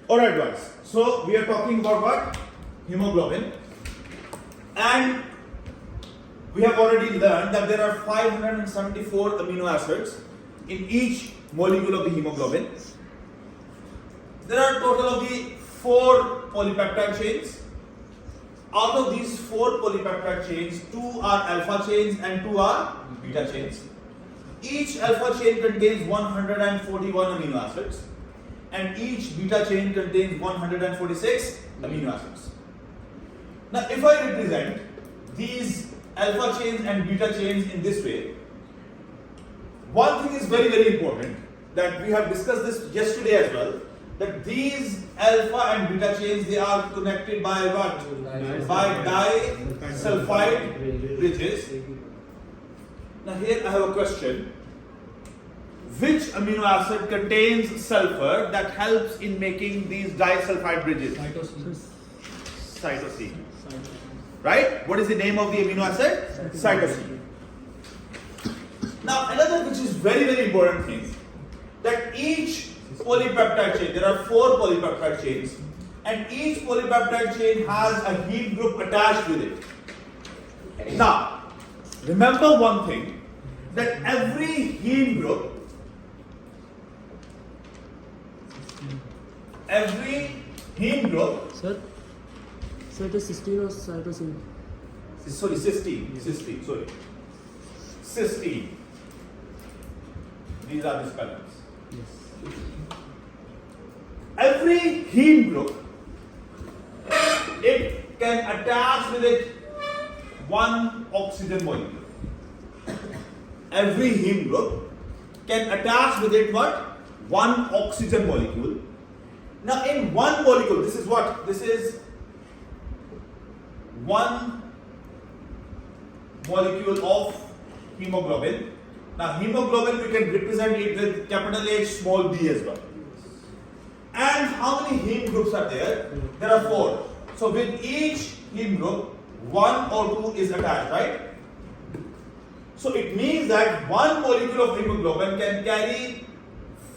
Alright guys, so we are talking about what? Hemoglobin. And we have already learned that there are 574 amino acids in each molecule of the hemoglobin. There are a total of the 4 polypeptide chains. Out of these 4 polypeptide chains, 2 are alpha chains and 2 are beta chains. Each alpha chain contains 141 amino acids and each beta chain contains 146 amino acids. Now if I represent these alpha chains and beta chains in this way, one thing is very, very important that we have discussed this yesterday as well, that these alpha and beta chains, they are connected by what? By disulfide bridges. Now here I have a question. Which amino acid contains sulfur that helps in making these disulfide bridges? Cytosine. Right? What is the name of the amino acid? Cytosine. Now another which is very, very important thing, that each polypeptide chain, there are 4 polypeptide chains, and each polypeptide chain has a heme group attached with it. Now, remember one thing, that every heme group, Sir, it is cysteine or cytosine? sorry, cysteine. These are the spellings. Yes. Every heme group, it can attach with it one oxygen molecule. Every heme group can attach with it what? One oxygen molecule. Now in one molecule, this is what? This is one molecule of hemoglobin. Now hemoglobin, we can represent it with capital H, small b as well. And how many heme groups are there? There are 4. So with each heme group, 1 or 2 is attached, right? So it means that one molecule of hemoglobin can carry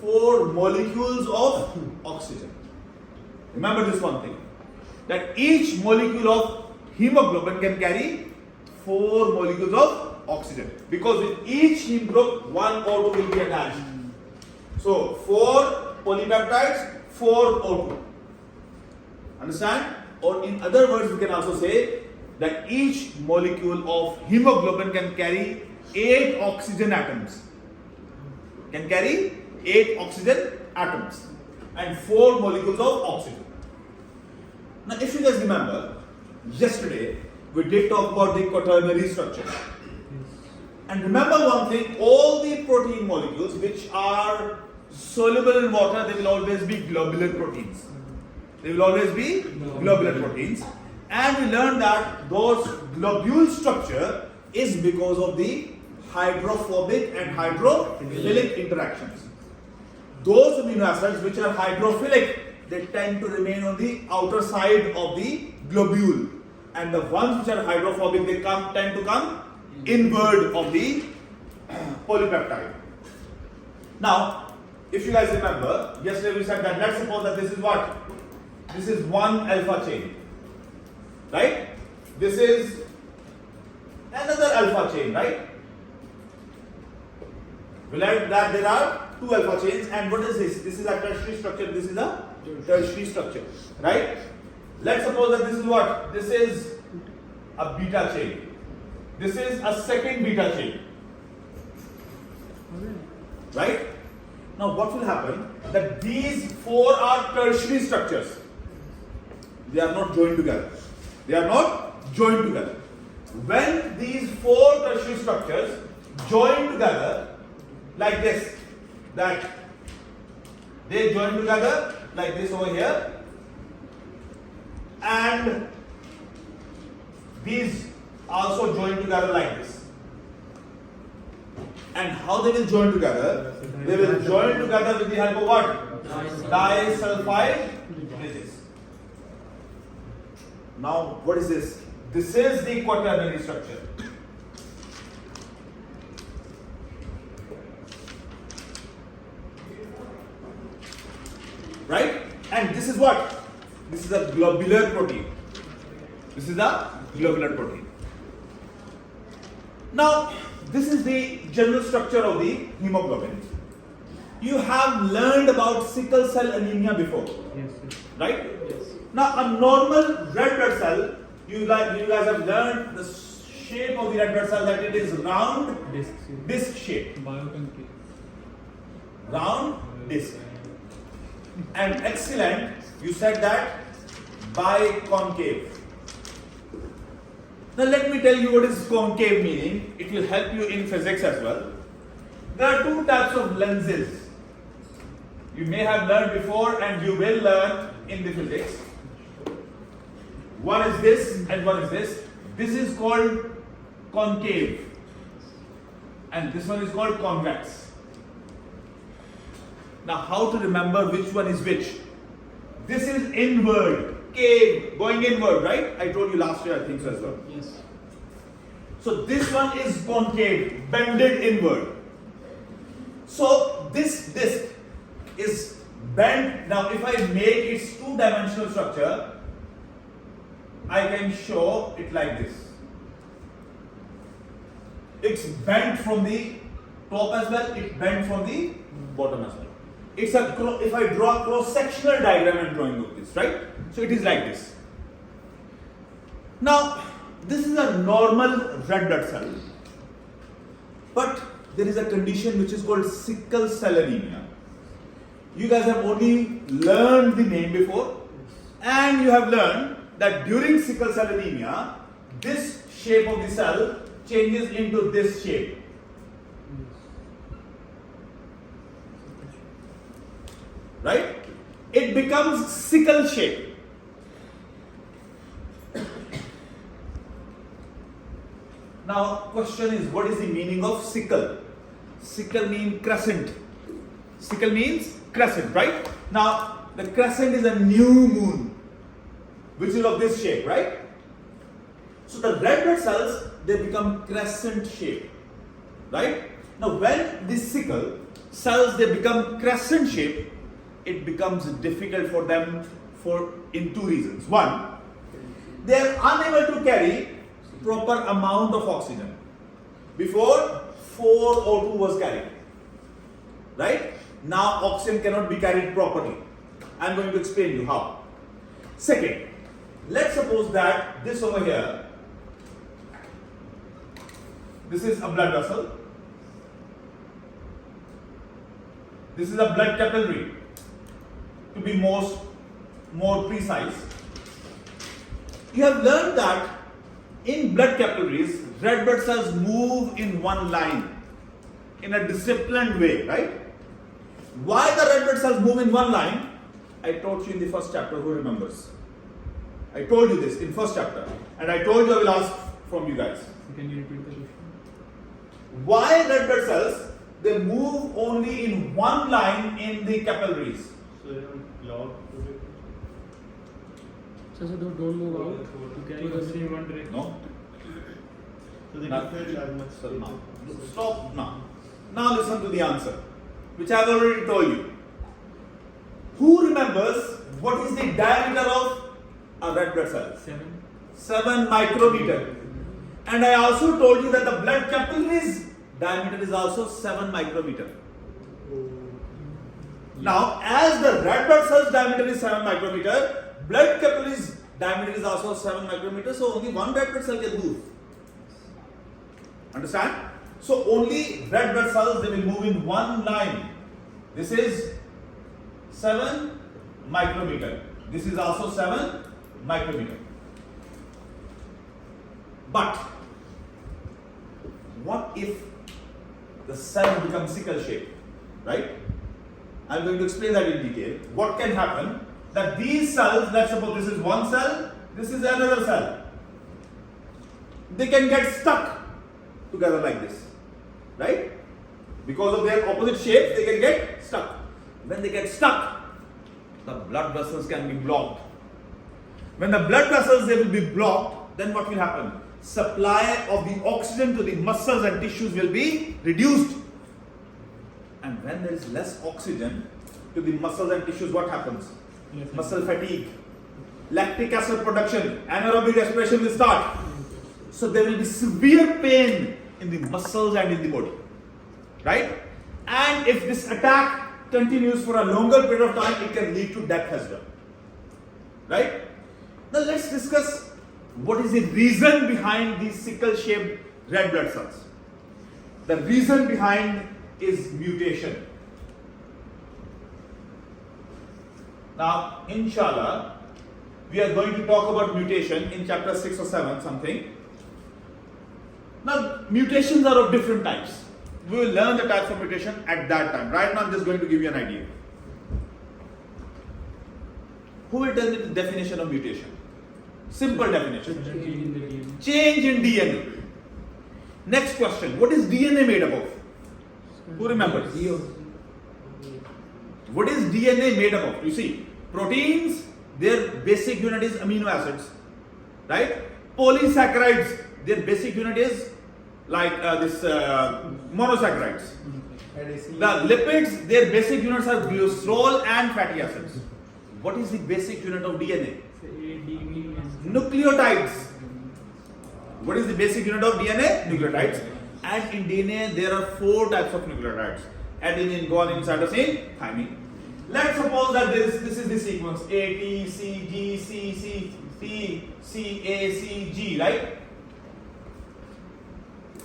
4 molecules of oxygen. Remember this one thing, that each molecule of hemoglobin can carry 4 molecules of oxygen, because with each heme group 1 O2 will be attached. So 4 polypeptides, 4 O2. Understand? Or in other words, we can also say that each molecule of hemoglobin can carry 8 oxygen atoms. Can carry 8 oxygen atoms and 4 molecules of oxygen. Now if you guys remember, yesterday we did talk about the quaternary structure. And remember one thing, all the protein molecules which are soluble in water, they will always be globular proteins. They will always be globular proteins. And we learned that those globule structure is because of the hydrophobic and hydrophilic interactions. Those amino acids which are hydrophilic, they tend to remain on the outer side of the globule. And the ones which are hydrophobic, they tend to come inward of the polypeptide. Now, if you guys remember, yesterday we said that let's suppose that this is what? This is one alpha chain, right? This is another alpha chain, right? We learned that there are 2 alpha chains, and what is this? This is a tertiary structure, this is a tertiary structure, right? Let's suppose that this is what? This is a beta chain. This is a second beta chain, right? Now what will happen? That these 4 are tertiary structures. They are not joined together. They are not joined together. When these 4 tertiary structures join together like this, that they join together like this over here, and these also join together like this. And how they will join together? They will join together with the help of what? Disulfide bridges. Now what is this? This is the quaternary structure. Right? And this is what? This is a globular protein. This is a globular protein. Now, this is the general structure of the hemoglobin. You have learned about sickle cell anemia before, Yes, yes. right? Yes. Now, a normal red blood cell, you guys have learned the shape of the red blood cell, that it is round, disc shape. Bioconcave. Round disc. And excellent, you said that biconcave. Now let me tell you what is concave meaning. It will help you in physics as well. There are two types of lenses. You may have learned before and you will learn in the physics. One is this and one is this. This is called concave. And this one is called convex. Now how to remember which one is which? This is inward, cave, going inward, right? I told you last year, I think so as well. Yes. So this one is concave, bended inward. So this disc is bent. Now if I make its two-dimensional structure, I can show it like this. It's bent from the top as well, it's bent from the bottom as well. It's a, if I draw a cross-sectional diagram and drawing of this, right? So it is like this. Now, this is a normal red blood cell. But there is a condition which is called sickle cell anemia. You guys have only learned the name before, and you have learned that during sickle cell anemia, this shape of the cell changes into this shape. Right? It becomes sickle shape. Now, question is, what is the meaning of sickle? Sickle means crescent. Sickle means crescent, right? Now, the crescent is a new moon, which is of this shape, right? So the red blood cells, they become crescent shape, right? Now, when the sickle cells, they become crescent shape, it becomes difficult for them in two reasons. One, they are unable to carry proper amount of oxygen. Before, 4O2 was carried, right? Now oxygen cannot be carried properly. I am going to explain you how. Second, let's suppose that this over here, this is a blood vessel, this is a blood capillary. To be more precise, you have learned that in blood capillaries, red blood cells move in one line, in a disciplined way, right? Why the red blood cells move in one line? I taught you in the first chapter, who remembers? I told you this in first chapter, and I told you I will ask from you guys. Can you repeat the question? Why red blood cells, they move only in one line in the capillaries? So don't move out. To carry oxygen in one direction. No? So they Now- can feel as much. So now, stop now. Now listen to the answer, which I have already told you. Who remembers what is the diameter of a red blood cell? 7 micrometer. And I also told you that the blood capillaries diameter is also 7 micrometer. Now, as the red blood cell's diameter is 7 micrometer, blood capillaries diameter is also 7 micrometer, so only one red blood cell can move. Understand? So only red blood cells, they will move in one line. This is 7 micrometer. This is also 7 micrometer. But what if the cell becomes sickle shape, right? I'm going to explain that in detail. What can happen? That these cells, let's suppose this is one cell, this is another cell. They can get stuck together like this, right? Because of their opposite shapes, they can get stuck. When they get stuck, the blood vessels can be blocked. When the blood vessels, they will be blocked, then what will happen? Supply of the oxygen to the muscles and tissues will be reduced. And when there is less oxygen to the muscles and tissues, what happens? Yes, muscle fatigue, lactic acid production, anaerobic respiration will start. So there will be severe pain in the muscles and in the body, right? And if this attack continues for a longer period of time, it can lead to death as well, right? Now let's discuss what is the reason behind these sickle-shaped red blood cells. The reason behind is mutation. Now, inshallah, we are going to talk about mutation in chapter 6 or 7, something. Now, mutations are of different types. We will learn the types of mutation at that time. Right now, I'm just going to give you an idea. Who will tell me the definition of mutation? Simple definition. Change in the DNA. Change in DNA. Next question. What is DNA made up of? Who remembers? What is DNA made up of? You see, proteins, their basic unit is amino acids, right? Polysaccharides, their basic unit is like monosaccharides. The lipids, their basic units are glycerol and fatty acids. What is the basic unit of DNA? Nucleotides. What is the basic unit of DNA? Nucleotides. And in DNA, there are 4 types of nucleotides: adenine, guanine, cytosine, thymine. Let's suppose that this is the sequence A, T, C, G, C, C, T, C, A, C, G, right?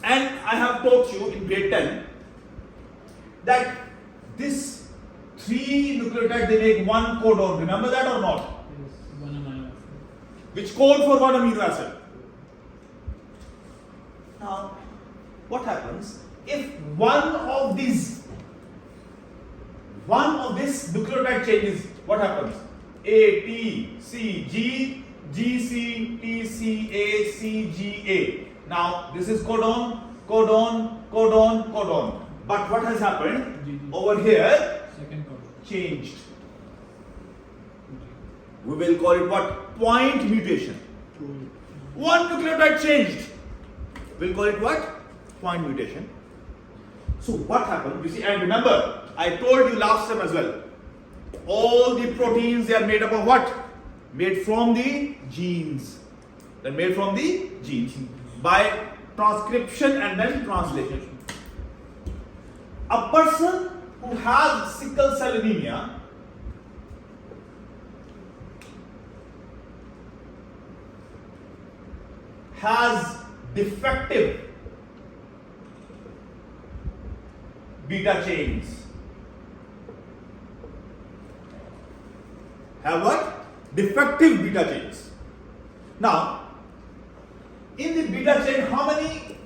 And I have taught you in grade 10 that this 3 nucleotides, they make one codon. Remember that or not? Which code for one amino acid? Now, what happens if one of this nucleotide changes? What happens? A, T, C, G, G, C, T, C, A, C, G, A. Now, this is codon, codon, codon, codon. But what has happened over here? Changed. We will call it what? Point mutation. One nucleotide changed. We'll call it what? Point mutation. So what happened? You see, and remember, I told you last time as well. All the proteins, they are made up of what? Made from the genes. They're made from the genes by transcription and then translation. A person who has sickle cell anemia has defective beta chains. Have what? Defective beta chains. Now, in the beta chain, how many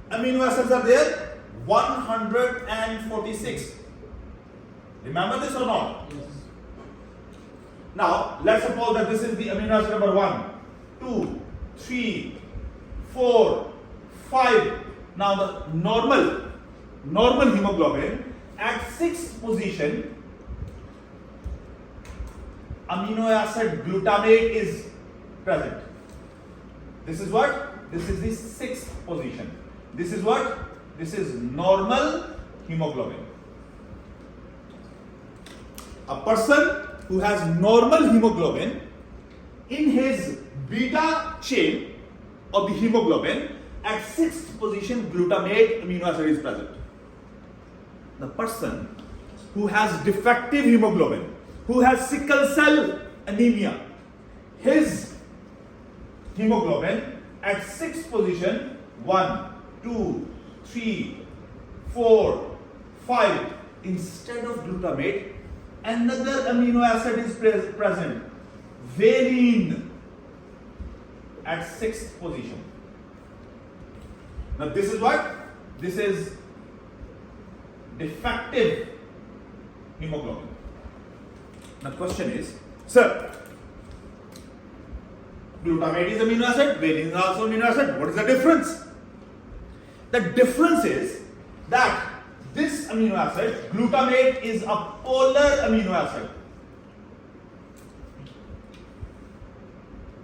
amino acids are there? 146. Remember this or not? Yes. Now, let's suppose that this is the amino acid number 1, 2, 3, 4, 5. Now, the normal hemoglobin at 6th position, amino acid glutamate is present. This is what? This is the 6th position. This is what? This is normal hemoglobin. A person who has normal hemoglobin, in his beta chain of the hemoglobin, at 6th position glutamate amino acid is present. The person who has defective hemoglobin, who has sickle cell anemia, his hemoglobin at 6th position, 1, 2, 3, 4, 5, instead of glutamate, another amino acid is present, valine, at 6th position. Now this is what? This is defective hemoglobin. Now question is, sir, glutamate is amino acid, valine is also amino acid. What is the difference? The difference is that this amino acid, glutamate, is a polar amino acid.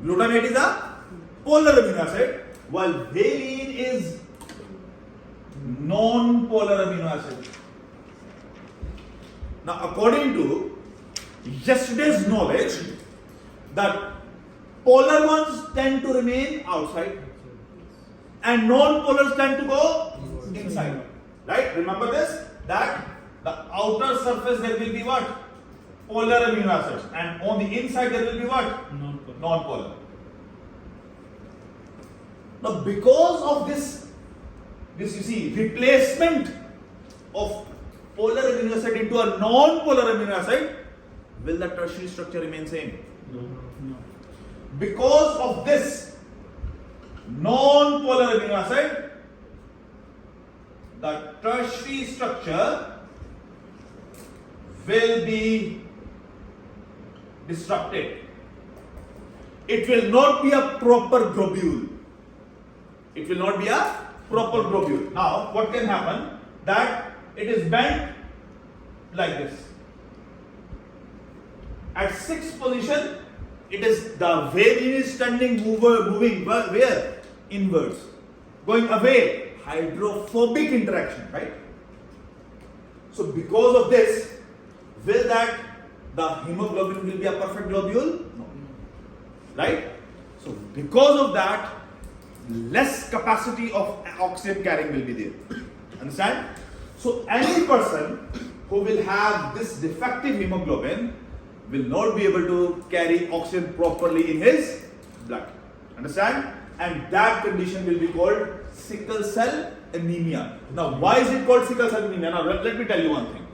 Glutamate is a polar amino acid, while valine is non-polar amino acid. Now, according to yesterday's knowledge that polar ones tend to remain outside and non-polars tend to go inside. Right? Remember this? That the outer surface there will be what? Polar amino acids, and on the inside there will be what? Non-polar. Non-polar. Now because of this you see replacement of polar amino acid into a non-polar amino acid, will the tertiary structure remain same? No. Because of this non-polar amino acid, the tertiary structure will be disrupted. It will not be a proper globule. It will not be a proper globule. Now, what can happen? That it is bent like this. At sixth position, it is the variant is moving where? Inwards. Going away. Hydrophobic interaction, right? So because of this, will that the hemoglobin will be a perfect globule? No. Right? So because of that, less capacity of oxygen carrying will be there. Understand? So any person who will have this defective hemoglobin will not be able to carry oxygen properly in his blood. Understand? And that condition will be called sickle cell anemia. Now, why is it called sickle cell anemia? Now, let me tell you one thing.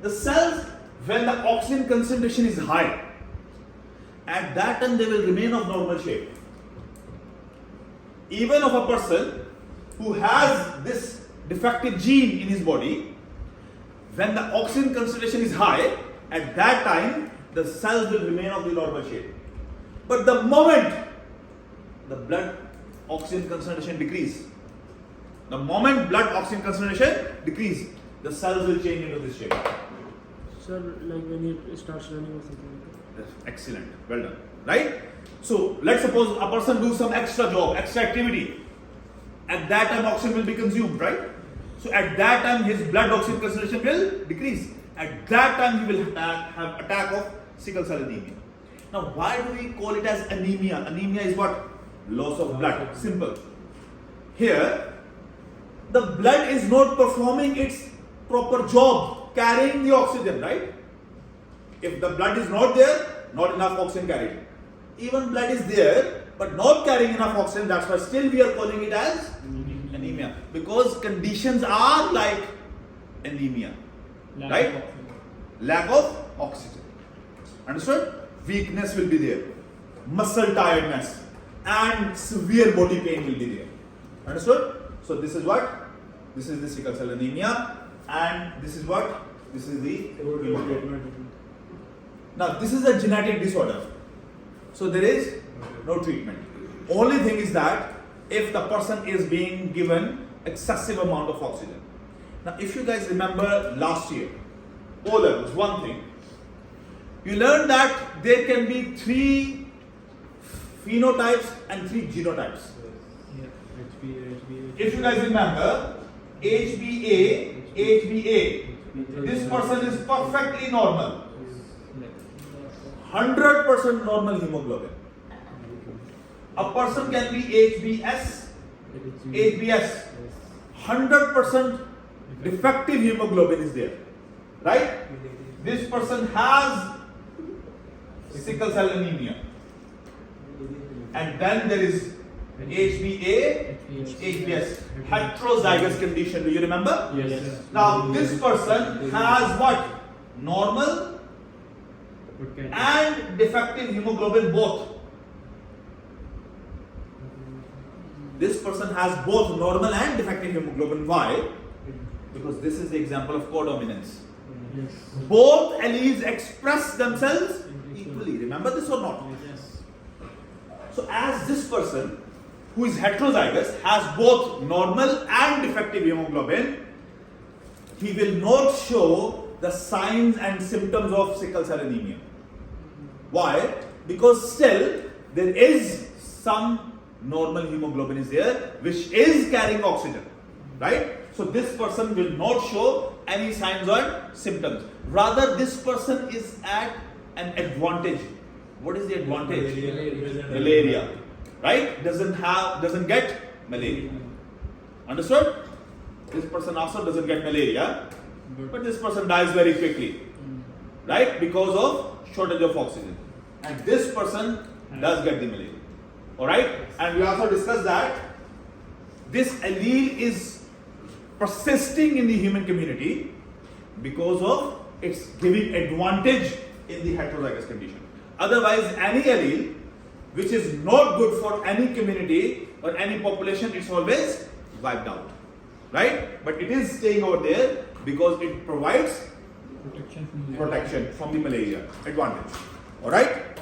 The cells, when the oxygen concentration is high, at that time they will remain of normal shape. Even of a person who has this defective gene in his body, when the oxygen concentration is high, at that time the cells will remain of the normal shape. But the moment the blood oxygen concentration decrease, the moment blood oxygen concentration decrease, the cells will change into this shape. Sir, like when it starts running or something like that. Excellent, well done. Right? So let's suppose a person do some extra job, extra activity. At that time oxygen will be consumed, right? So at that time his blood oxygen concentration will decrease. At that time he will have attack of sickle cell anemia. Now why do we call it as anemia? Anemia is what? Loss of blood. Simple. Here the blood is not performing its proper job carrying the oxygen, right? If the blood is not there, not enough oxygen carried. Even blood is there but not carrying enough oxygen, that's why still we are calling it as anemia, because conditions are like anemia. Right? Lack of oxygen. Understood? Weakness will be there, muscle tiredness, and severe body pain will be there. Understood? So this is what? This is the sickle cell anemia, and this is what? This is the hemoglobin. Now this is a genetic disorder, so there is no treatment. Only thing is that if the person is being given excessive amount of oxygen. Now if you guys remember last year, O levels, one thing, you learned that there can be 3 phenotypes and 3 genotypes. If you guys remember, HbA, this person is perfectly normal. 100% normal hemoglobin. A person can be HbS, 100% defective hemoglobin is there. Right? This person has sickle cell anemia. And then there is HbA, HbS, heterozygous condition. Do you remember? Yes. Now this person has what? Normal and defective hemoglobin both. This person has both normal and defective hemoglobin. Why? Because this is the example of codominance. Yes. Both alleles express themselves equally. Remember this or not? Yes. So as this person who is heterozygous has both normal and defective hemoglobin, he will not show the signs and symptoms of sickle cell anemia. Why? Because still there is some normal hemoglobin is there which is carrying oxygen, right? So this person will not show any signs or symptoms. Rather, this person is at an advantage. What is the advantage? Malaria. Right? Doesn't get malaria. Understood? This person also doesn't get malaria, but this person dies very quickly. Right? Because of shortage of oxygen. And this person does get the malaria. Alright? And we also discussed that this allele is persisting in the human community because of its giving advantage in the heterozygous condition. Otherwise, any allele which is not good for any community or any population, it's always wiped out. Right? But it is staying over there because it provides protection from the malaria advantage. Alright?